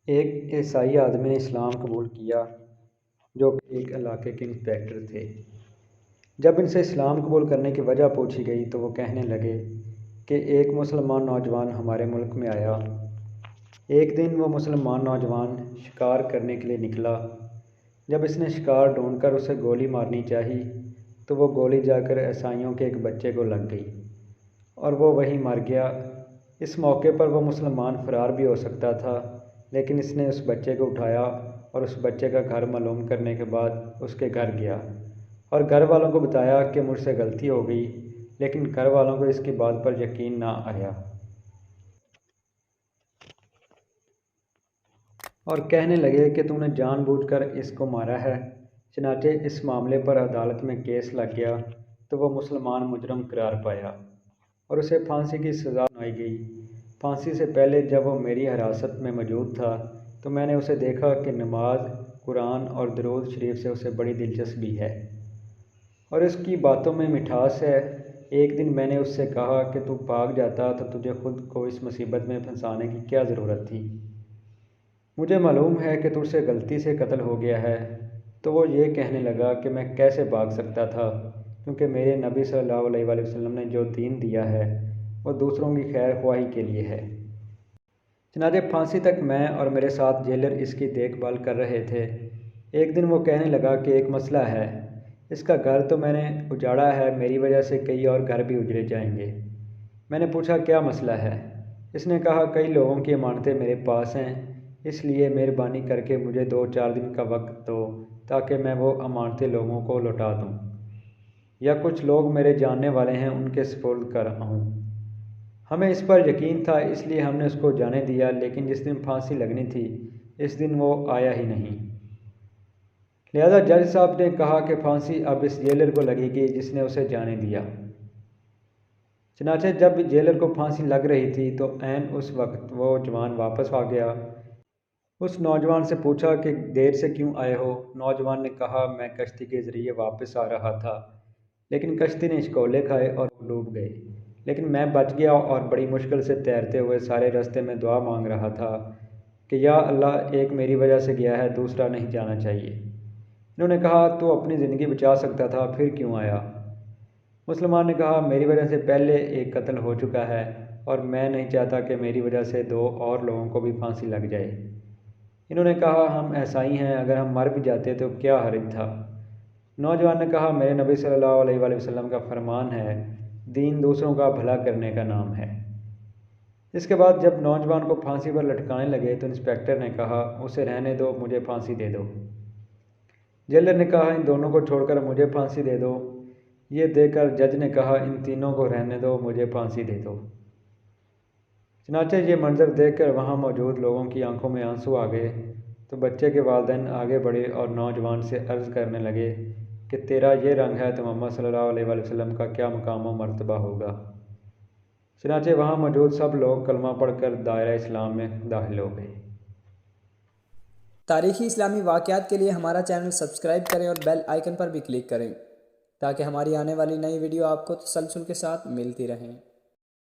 ایک عیسائی آدمی نے اسلام قبول کیا جو کہ ایک علاقے کے انسپکٹر تھے۔ جب ان سے اسلام قبول کرنے کی وجہ پوچھی گئی تو وہ کہنے لگے کہ ایک مسلمان نوجوان ہمارے ملک میں آیا۔ ایک دن وہ مسلمان نوجوان شکار کرنے کے لیے نکلا۔ جب اس نے شکار ڈھونڈ کر اسے گولی مارنی چاہی تو وہ گولی جا کر عیسائیوں کے ایک بچے کو لگ گئی اور وہ وہیں مر گیا۔ اس موقع پر وہ مسلمان فرار بھی ہو سکتا تھا، لیکن اس نے اس بچے کو اٹھایا اور اس بچے کا گھر معلوم کرنے کے بعد اس کے گھر گیا اور گھر والوں کو بتایا کہ مجھ سے غلطی ہو گئی، لیکن گھر والوں کو اس کی بات پر یقین نہ آیا اور کہنے لگے کہ تم نے جان بوجھ کر اس کو مارا ہے۔ چنانچہ اس معاملے پر عدالت میں کیس لگ گیا تو وہ مسلمان مجرم قرار پایا اور اسے پھانسی کی سزا سنائی گئی۔ پھانسی سے پہلے جب وہ میری حراست میں موجود تھا تو میں نے اسے دیکھا کہ نماز، قرآن اور درود شریف سے اسے بڑی دلچسپی ہے اور اس کی باتوں میں مٹھاس ہے۔ ایک دن میں نے اس سے کہا کہ تو بھاگ جاتا تو تجھے خود کو اس مصیبت میں پھنسانے کی کیا ضرورت تھی؟ مجھے معلوم ہے کہ تجھ سے غلطی سے قتل ہو گیا ہے۔ تو وہ یہ کہنے لگا کہ میں کیسے بھاگ سکتا تھا، کیونکہ میرے نبی صلی اللہ علیہ وآلہ وسلم نے جو دین دیا ہے وہ دوسروں کی خیر خواہی کے لیے ہے۔ چنانچہ پھانسی تک میں اور میرے ساتھ جیلر اس کی دیکھ بھال کر رہے تھے۔ ایک دن وہ کہنے لگا کہ ایک مسئلہ ہے، اس کا گھر تو میں نے اجاڑا ہے، میری وجہ سے کئی اور گھر بھی اجڑے جائیں گے۔ میں نے پوچھا کیا مسئلہ ہے؟ اس نے کہا کئی لوگوں کی امانتیں میرے پاس ہیں، اس لیے مہربانی کر کے مجھے 2-4 دن کا وقت دو تاکہ میں وہ امانتیں لوگوں کو لوٹا دوں، یا کچھ لوگ میرے جاننے والے ہیں ان کے سپرد کر آؤں۔ ہمیں اس پر یقین تھا، اس لیے ہم نے اس کو جانے دیا، لیکن جس دن پھانسی لگنی تھی اس دن وہ آیا ہی نہیں۔ لہذا جج صاحب نے کہا کہ پھانسی اب اس جیلر کو لگے گی جس نے اسے جانے دیا۔ چنانچہ جب جیلر کو پھانسی لگ رہی تھی تو عین اس وقت وہ جوان واپس آ گیا۔ اس نوجوان سے پوچھا کہ دیر سے کیوں آئے ہو؟ نوجوان نے کہا میں کشتی کے ذریعے واپس آ رہا تھا، لیکن کشتی نے اشکولے کھائے اور ڈوب گئے، لیکن میں بچ گیا اور بڑی مشکل سے تیرتے ہوئے سارے راستے میں دعا مانگ رہا تھا کہ یا اللہ، ایک میری وجہ سے گیا ہے، دوسرا نہیں جانا چاہیے۔ انہوں نے کہا تو اپنی زندگی بچا سکتا تھا، پھر کیوں آیا؟ مسلمان نے کہا میری وجہ سے پہلے ایک قتل ہو چکا ہے اور میں نہیں چاہتا کہ میری وجہ سے 2 اور لوگوں کو بھی پھانسی لگ جائے۔ انہوں نے کہا ہم عیسائی ہیں، اگر ہم مر بھی جاتے تو کیا حرج تھا؟ نوجوان نے کہا میرے نبی صلی اللہ علیہ وآلہ وسلم کا فرمان ہے، دین دوسروں کا بھلا کرنے کا نام ہے۔ اس کے بعد جب نوجوان کو پھانسی پر لٹکانے لگے تو انسپکٹر نے کہا اسے رہنے دو، مجھے پھانسی دے دو۔ جیلر نے کہا ان دونوں کو چھوڑ کر مجھے پھانسی دے دو۔ یہ دیکھ کر جج نے کہا ان تینوں کو رہنے دو، مجھے پھانسی دے دو۔ چنانچہ یہ منظر دیکھ کر وہاں موجود لوگوں کی آنکھوں میں آنسو آ گئے تو بچے کے والدین آگے بڑھے اور نوجوان سے عرض کرنے لگے کہ تیرا یہ رنگ ہے تو محمد صلی اللہ علیہ وآلہ وسلم کا کیا مقام و مرتبہ ہوگا۔ چنانچہ وہاں موجود سب لوگ کلمہ پڑھ کر دائرہ اسلام میں داخل ہو گئے۔ تاریخی اسلامی واقعات کے لیے ہمارا چینل سبسکرائب کریں اور بیل آئیکن پر بھی کلک کریں تاکہ ہماری آنے والی نئی ویڈیو آپ کو تسلسل کے ساتھ ملتی رہیں۔